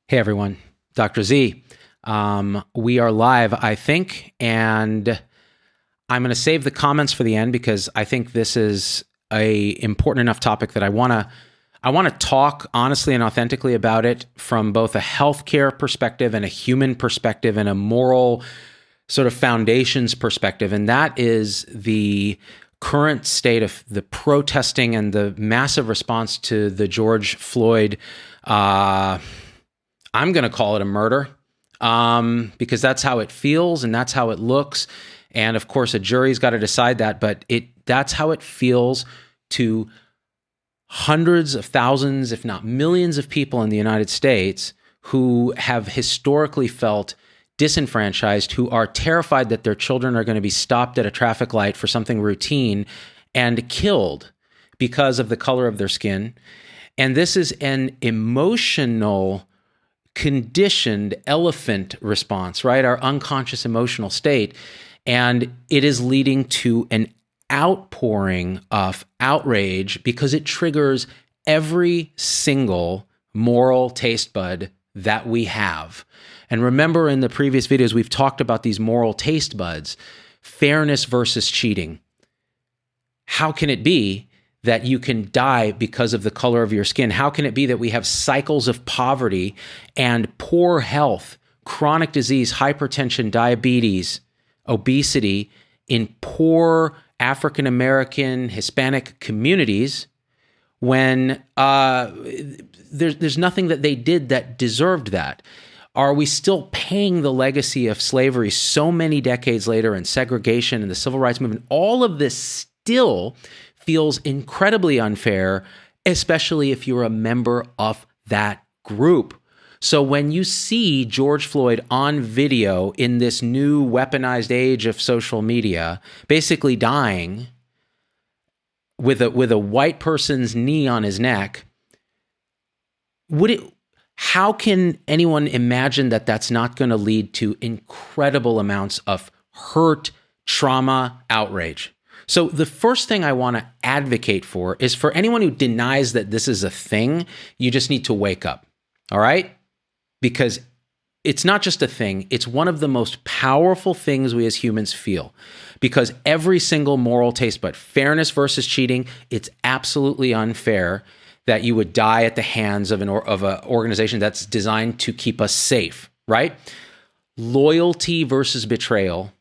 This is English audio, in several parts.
Hey everyone, Dr. Z. We are live, I think, and I'm going to save the comments for the end because I think this is a important enough topic that I want to talk honestly and authentically about it from both a healthcare perspective and a human perspective and a moral sort of foundations perspective, and that is the current state of the protesting and the massive response to the George Floyd I'm going to call it a murder because that's how it feels and that's how it looks. And of course, a jury's got to decide that, but that's how it feels to hundreds of thousands, if not millions of people in the United States who have historically felt disenfranchised, who are terrified that their children are going to be stopped at a traffic light for something routine and killed because of the color of their skin. And this is an emotional conditioned elephant response, right? Our unconscious emotional state. And it is leading to an outpouring of outrage because it triggers every single moral taste bud that we have. And remember, in the previous videos, we've talked about these moral taste buds, fairness versus cheating. How can it be that you can die because of the color of your skin? How can it be that we have cycles of poverty and poor health, chronic disease, hypertension, diabetes, obesity in poor African-American, Hispanic communities when there's nothing that they did that deserved that? Are we still paying the legacy of slavery so many decades later, and segregation and the civil rights movement? All of this still feels incredibly unfair, especially if you're a member of that group. So when you see George Floyd on video in this new weaponized age of social media, basically dying with a white person's knee on his neck, how can anyone imagine that that's not going to lead to incredible amounts of hurt, trauma, outrage? So the first thing I want to advocate for is for anyone who denies that this is a thing, you just need to wake up, all right? Because it's not just a thing, it's one of the most powerful things we as humans feel. Because every single moral taste bud, fairness versus cheating, it's absolutely unfair that you would die at the hands of an organization that's designed to keep us safe, right? Loyalty versus betrayal.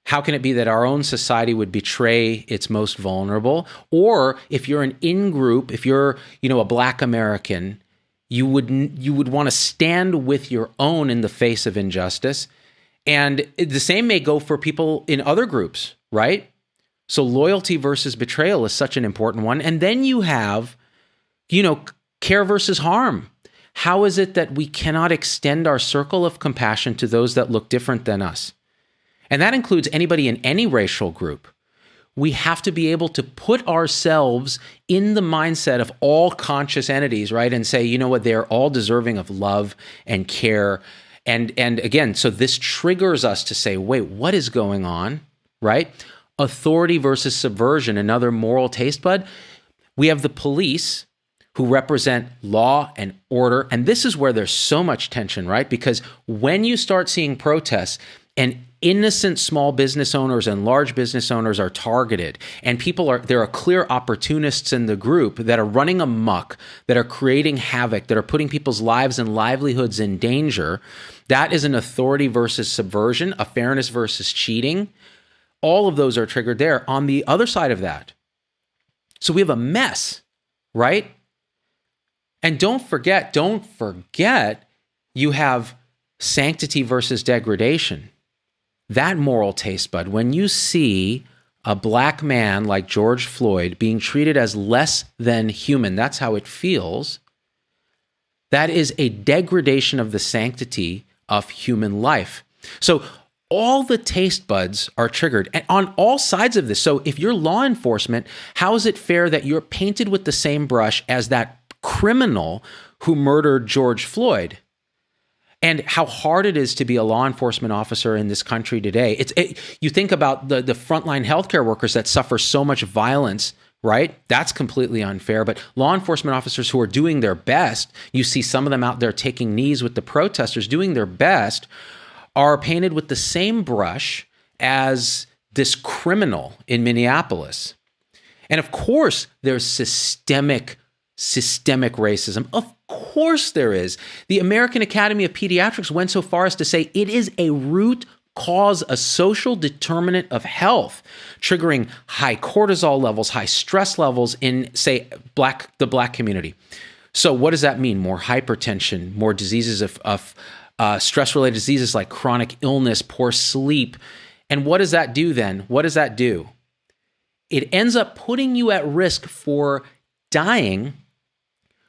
How can it be that our own society would betray its most vulnerable? Or if you're an in-group, if you're, a Black American, you would want to stand with your own in the face of injustice. And the same may go for people in other groups, right? So loyalty versus betrayal is such an important one. And then you have, care versus harm. How is it that we cannot extend our circle of compassion to those that look different than us? And that includes anybody in any racial group. We have to be able to put ourselves in the mindset of all conscious entities, right? And say, you know what, they're all deserving of love and care. And again, so this triggers us to say, wait, what is going on, right? Authority versus subversion, another moral taste bud. We have the police who represent law and order. And this is where there's so much tension, right? Because when you start seeing protests and innocent small business owners and large business owners are targeted, and there are clear opportunists in the group that are running amok, that are creating havoc, that are putting people's lives and livelihoods in danger. That is an authority versus subversion, a fairness versus cheating. All of those are triggered there. On the other side of that, so we have a mess, right? And don't forget, you have sanctity versus degradation. That moral taste bud, when you see a Black man like George Floyd being treated as less than human, that's how it feels. That is a degradation of the sanctity of human life. So all the taste buds are triggered, and on all sides of this. So if you're law enforcement, how is it fair that you're painted with the same brush as that criminal who murdered George Floyd? And how hard it is to be a law enforcement officer in this country today. You think about the frontline healthcare workers that suffer so much violence right? That's completely unfair. But law enforcement officers who are doing their best, you see some of them out there taking knees with the protesters, doing their best, are painted with the same brush as this criminal in Minneapolis. And of course, there's systemic racism. Of course there is. The American Academy of Pediatrics went so far as to say it is a root cause, a social determinant of health, triggering high cortisol levels, high stress levels in, say, the Black community. So what does that mean? More hypertension, more diseases of stress-related diseases like chronic illness, poor sleep. And what does that do then? What does that do? It ends up putting you at risk for dying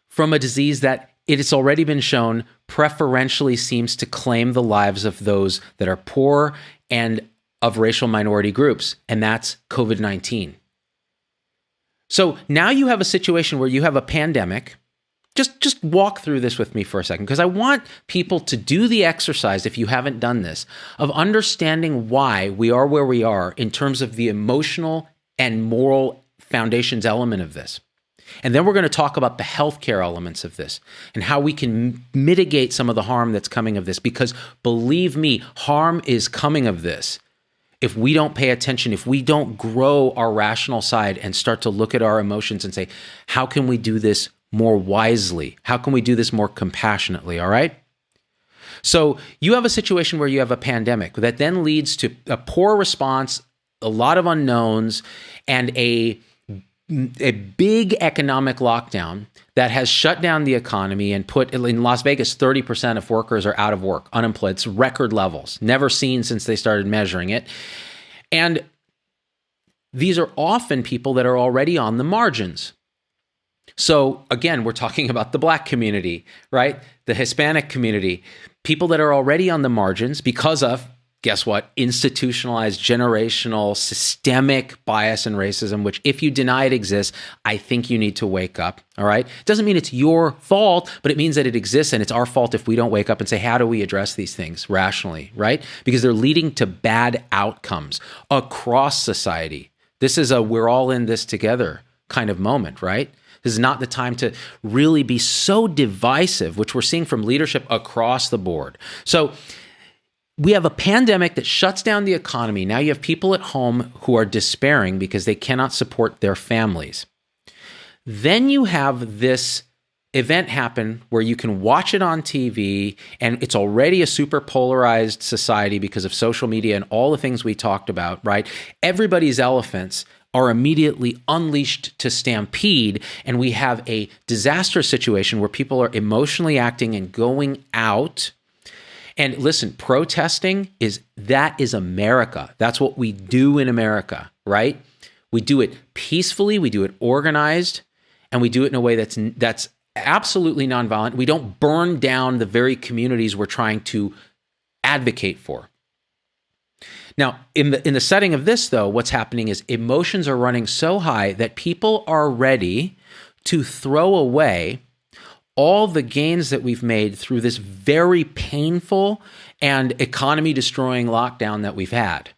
from a disease that it has already been shown preferentially seems to claim the lives of those that are poor and of racial minority groups, and that's COVID-19. So now you have a situation where you have a pandemic. Just walk through this with me for a second, because I want people to do the exercise, if you haven't done this, of understanding why we are where we are in terms of the emotional and moral foundations element of this. And then we're going to talk about the healthcare elements of this and how we can mitigate some of the harm that's coming of this. Because believe me, harm is coming of this. If we don't pay attention, if we don't grow our rational side and start to look at our emotions and say, how can we do this more wisely? How can we do this more compassionately? All right? So you have a situation where you have a pandemic that then leads to a poor response, a lot of unknowns, and a big economic lockdown that has shut down the economy and put, in Las Vegas, 30% of workers are out of work, unemployed. It's record levels, never seen since they started measuring it. And these are often people that are already on the margins. So again, we're talking about the Black community, right? The Hispanic community, people that are already on the margins because of, guess what? Institutionalized, generational, systemic bias and racism, which if you deny it exists, I think you need to wake up, all right? It doesn't mean it's your fault, but it means that it exists, and it's our fault if we don't wake up and say, how do we address these things rationally, right? Because they're leading to bad outcomes across society. This is a we're all in this together kind of moment, right? This is not the time to really be so divisive, which we're seeing from leadership across the board. So we have a pandemic that shuts down the economy. Now you have people at home who are despairing because they cannot support their families. Then you have this event happen where you can watch it on TV, and it's already a super polarized society because of social media and all the things we talked about, right? Everybody's elephants are immediately unleashed to stampede, and we have a disastrous situation where people are emotionally acting and going out. And listen, protesting is America. That's what we do in America, right? We do it peacefully, we do it organized, and we do it in a way that's absolutely nonviolent. We don't burn down the very communities we're trying to advocate for. Now, in the setting of this, though, what's happening is emotions are running so high that people are ready to throw away all the gains that we've made through this very painful and economy-destroying lockdown that we've had.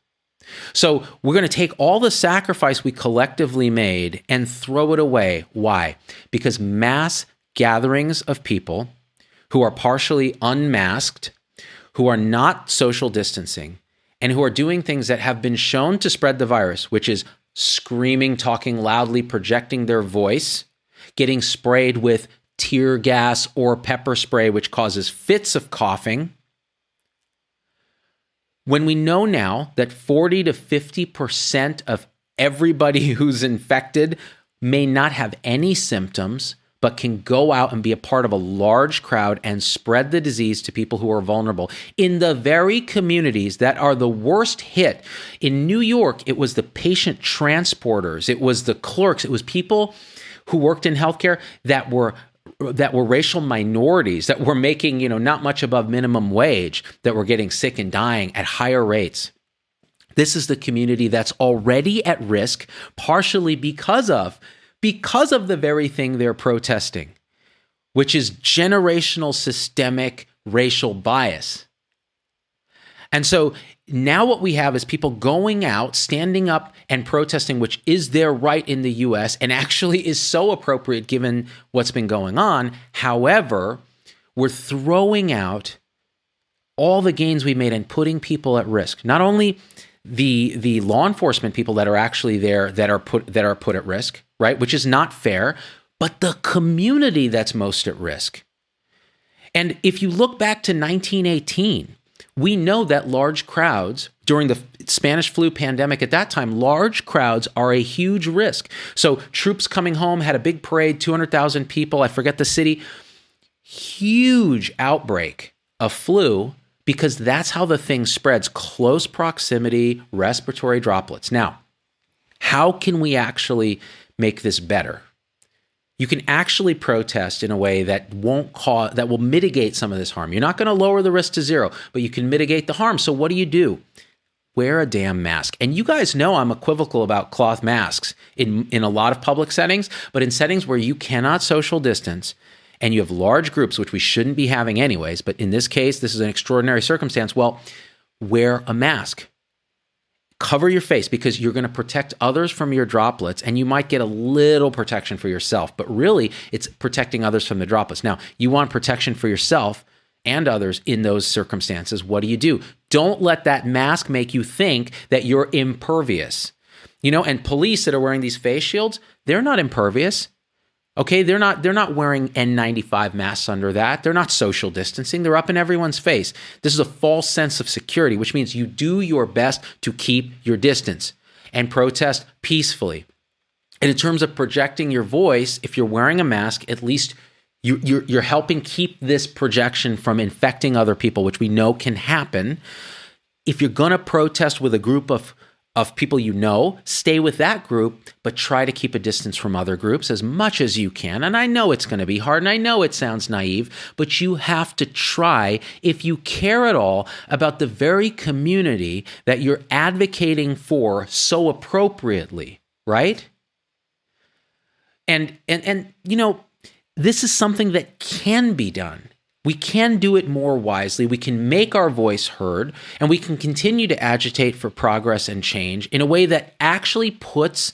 So we're going to take all the sacrifice we collectively made and throw it away. Why? Because mass gatherings of people who are partially unmasked, who are not social distancing, and who are doing things that have been shown to spread the virus, which is screaming, talking loudly, projecting their voice, getting sprayed with tear gas or pepper spray, which causes fits of coughing. When we know now that 40 to 50% of everybody who's infected may not have any symptoms, but can go out and be a part of a large crowd and spread the disease to people who are vulnerable in the very communities that are the worst hit. In New York, it was the patient transporters, it was the clerks, it was people who worked in healthcare that were racial minorities, that were making, not much above minimum wage, that were getting sick and dying at higher rates. This is the community that's already at risk, partially because of the very thing they're protesting, which is generational systemic racial bias. And so now what we have is people going out, standing up and protesting, which is their right in the US and actually is so appropriate given what's been going on. However, we're throwing out all the gains we made and putting people at risk. Not only the law enforcement people that are actually there that are put at risk, right? Which is not fair, but the community that's most at risk. And if you look back to 1918, we know that large crowds during the Spanish flu pandemic at that time, large crowds are a huge risk. So troops coming home had a big parade, 200,000 people, I forget the city, huge outbreak of flu because that's how the thing spreads, close proximity, respiratory droplets. Now, how can we actually make this better? You can actually protest in a way that will mitigate some of this harm. You're not going to lower the risk to zero, but you can mitigate the harm. So what do? Wear a damn mask. And you guys know I'm equivocal about cloth masks in a lot of public settings, but in settings where you cannot social distance and you have large groups, which we shouldn't be having anyways, but in this case, this is an extraordinary circumstance. Well, wear a mask. Cover your face because you're going to protect others from your droplets and you might get a little protection for yourself, but really it's protecting others from the droplets. Now, you want protection for yourself and others in those circumstances. What do? Don't let that mask make you think that you're impervious. And police that are wearing these face shields, they're not impervious. Okay, they're not wearing N95 masks under that. They're not social distancing. They're up in everyone's face. This is a false sense of security, which means you do your best to keep your distance and protest peacefully. And in terms of projecting your voice, if you're wearing a mask, at least you're helping keep this projection from infecting other people, which we know can happen. If you're going to protest with a group of people stay with that group, but try to keep a distance from other groups as much as you can. And I know it's going to be hard, and I know it sounds naive, but you have to try if you care at all about the very community that you're advocating for so appropriately, right? And this is something that can be done. We can do it more wisely. We can make our voice heard, and we can continue to agitate for progress and change in a way that actually puts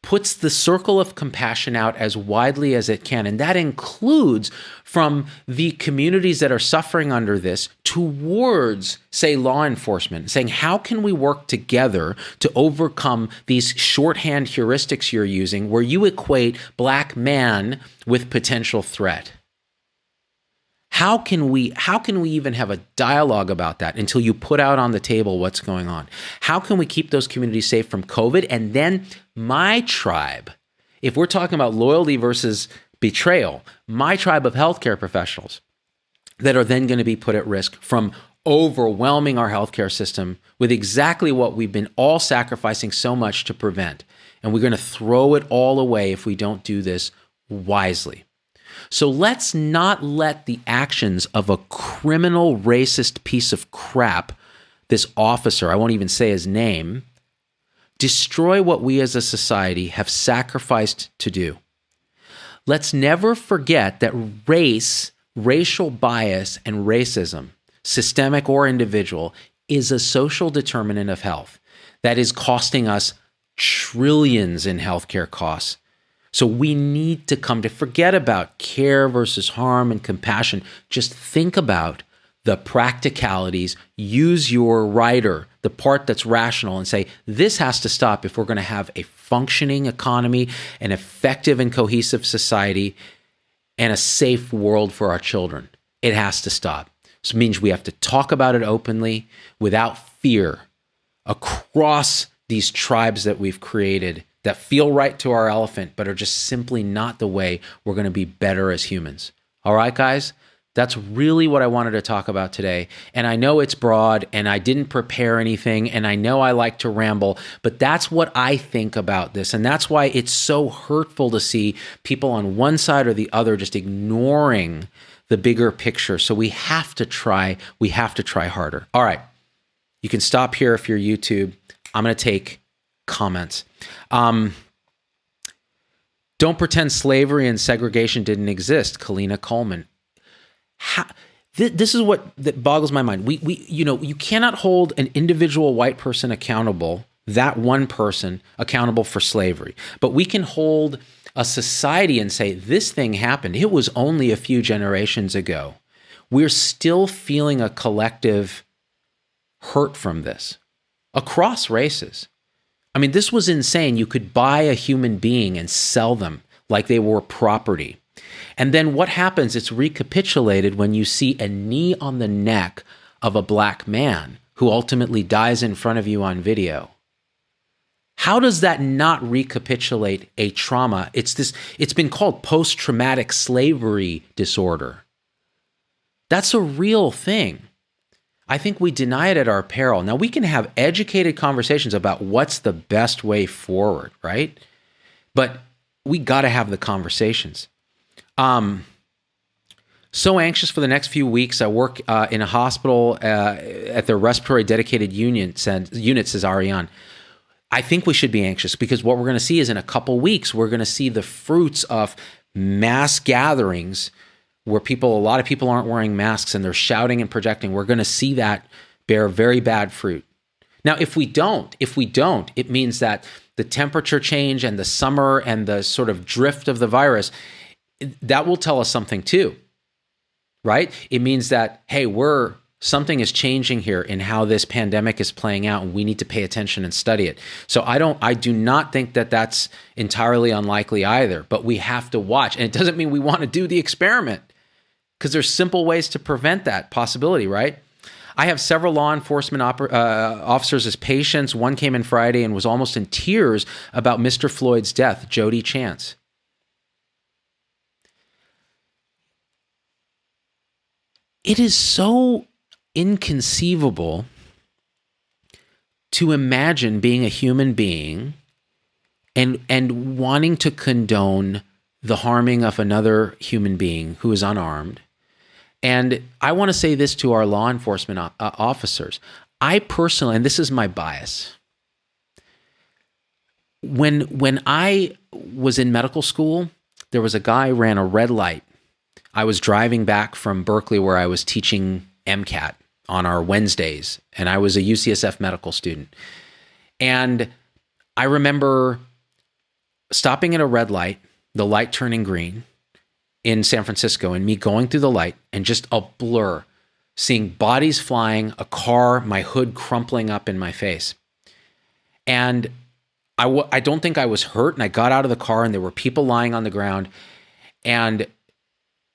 the circle of compassion out as widely as it can. And that includes from the communities that are suffering under this towards, say, law enforcement, saying, how can we work together to overcome these shorthand heuristics you're using where you equate black man with potential threat? How can we even have a dialogue about that until you put out on the table what's going on? How can we keep those communities safe from COVID? And then my tribe, if we're talking about loyalty versus betrayal, my tribe of healthcare professionals that are then going to be put at risk from overwhelming our healthcare system with exactly what we've been all sacrificing so much to prevent. And we're going to throw it all away if we don't do this wisely. So let's not let the actions of a criminal, racist piece of crap, this officer, I won't even say his name, destroy what we as a society have sacrificed to do. Let's never forget that racial bias, and racism, systemic or individual, is a social determinant of health that is costing us trillions in healthcare costs. So we need to come to forget about care versus harm and compassion. Just think about the practicalities. Use your rider, the part that's rational, and say, this has to stop if we're going to have a functioning economy, an effective and cohesive society, and a safe world for our children. It has to stop. So it means we have to talk about it openly without fear across these tribes that we've created that feel right to our elephant, but are just simply not the way we're going to be better as humans. All right, guys? That's really what I wanted to talk about today. And I know it's broad and I didn't prepare anything and I know I like to ramble, but that's what I think about this. And that's why it's so hurtful to see people on one side or the other just ignoring the bigger picture. So we have to try harder. All right. You can stop here if you're YouTube. I'm going to take comments. Don't pretend slavery and segregation didn't exist, Kalina Coleman. this is what that boggles my mind. You cannot hold an individual white person accountable, that one person accountable for slavery, but we can hold a society and say, this thing happened. It was only a few generations ago. We're still feeling a collective hurt from this across races. I mean, this was insane. You could buy a human being and sell them like they were property. And then what happens? It's recapitulated when you see a knee on the neck of a black man who ultimately dies in front of you on video. How does that not recapitulate a trauma? It's been called post-traumatic slavery disorder. That's a real thing. I think we deny it at our peril. Now, we can have educated conversations about what's the best way forward, right? But we got to have the conversations. So anxious for the next few weeks. I work in a hospital at their respiratory dedicated unit, says Ariane. I think we should be anxious because what we're going to see is in a couple weeks, we're going to see the fruits of mass gatherings where a lot of people aren't wearing masks and they're shouting and projecting. We're going to see that bear very bad fruit. Now, if we don't, it means that the temperature change and the summer and the sort of drift of the virus, that will tell us something too, right? It means that, hey, something is changing here in how this pandemic is playing out, and we need to pay attention and study it. So I do not think that that's entirely unlikely either, but we have to watch. And it doesn't mean we want to do the experiment because there's simple ways to prevent that possibility, right? I have several law enforcement officers as patients. One came in Friday and was almost in tears about Mr. Floyd's death, Jody Chance. It is so inconceivable to imagine being a human being and wanting to condone the harming of another human being who is unarmed. And I want to say this to our law enforcement officers. I personally, and this is my bias, when I was in medical school, there was a guy who ran a red light. I was driving back from Berkeley where I was teaching MCAT on our Wednesdays, and I was a UCSF medical student. And I remember stopping at a red light, the light turning green in San Francisco, and me going through the light and just a blur, seeing bodies flying, a car, my hood crumpling up in my face. And I don't think I was hurt, and I got out of the car and there were people lying on the ground, and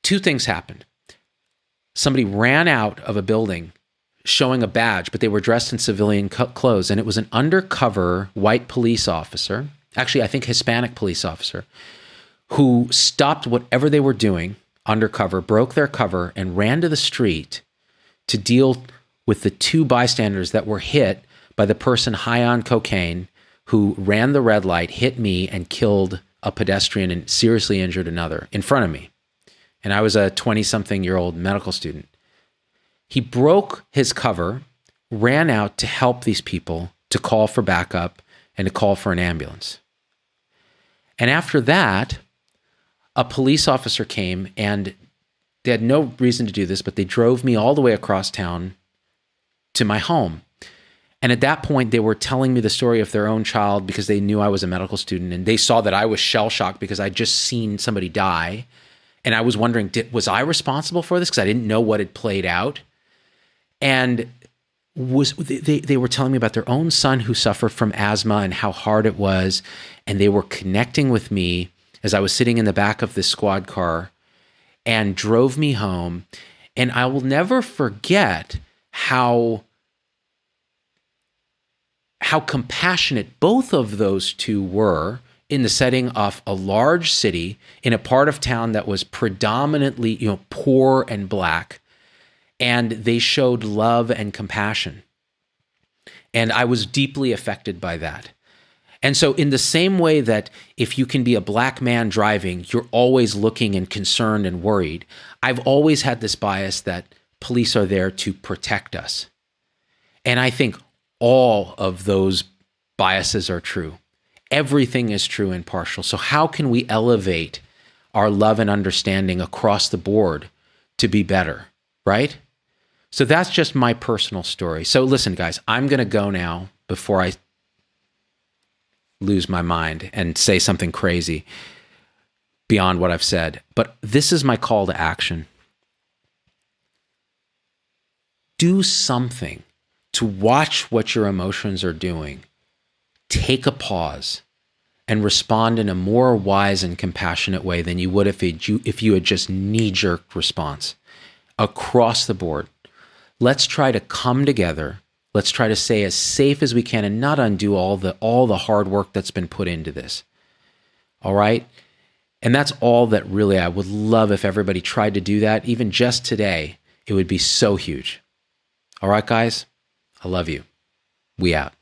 two things happened. Somebody ran out of a building showing a badge, but they were dressed in civilian clothes, and it was an undercover white police officer, actually I think Hispanic police officer, who stopped whatever they were doing undercover, broke their cover, and ran to the street to deal with the two bystanders that were hit by the person high on cocaine who ran the red light, hit me, and killed a pedestrian and seriously injured another in front of me. And I was a 20-something-year-old medical student. He broke his cover, ran out to help these people, to call for backup, and to call for an ambulance. And after that, a police officer came, and they had no reason to do this, but they drove me all the way across town to my home. And at that point, they were telling me the story of their own child because they knew I was a medical student, and they saw that I was shell-shocked because I'd just seen somebody die. And I was wondering, was I responsible for this? Because I didn't know what had played out. And they were telling me about their own son who suffered from asthma and how hard it was. And they were connecting with me as I was sitting in the back of this squad car and drove me home. And I will never forget how compassionate both of those two were in the setting of a large city in a part of town that was predominantly, poor and black, and they showed love and compassion. And I was deeply affected by that. And so in the same way that if you can be a black man driving, you're always looking and concerned and worried, I've always had this bias that police are there to protect us. And I think all of those biases are true. Everything is true and partial. So how can we elevate our love and understanding across the board to be better? right? So that's just my personal story. So listen, guys, I'm going to go now before I lose my mind and say something crazy beyond what I've said. But this is my call to action. Do something to watch what your emotions are doing. Take a pause and respond in a more wise and compassionate way than you would if you had just knee-jerk response across the board. Let's try to come together. Let's try to stay as safe as we can and not undo all the hard work that's been put into this. All right? And that's all that really I would love if everybody tried to do that. Even just today, it would be so huge. All right, guys? I love you. We out.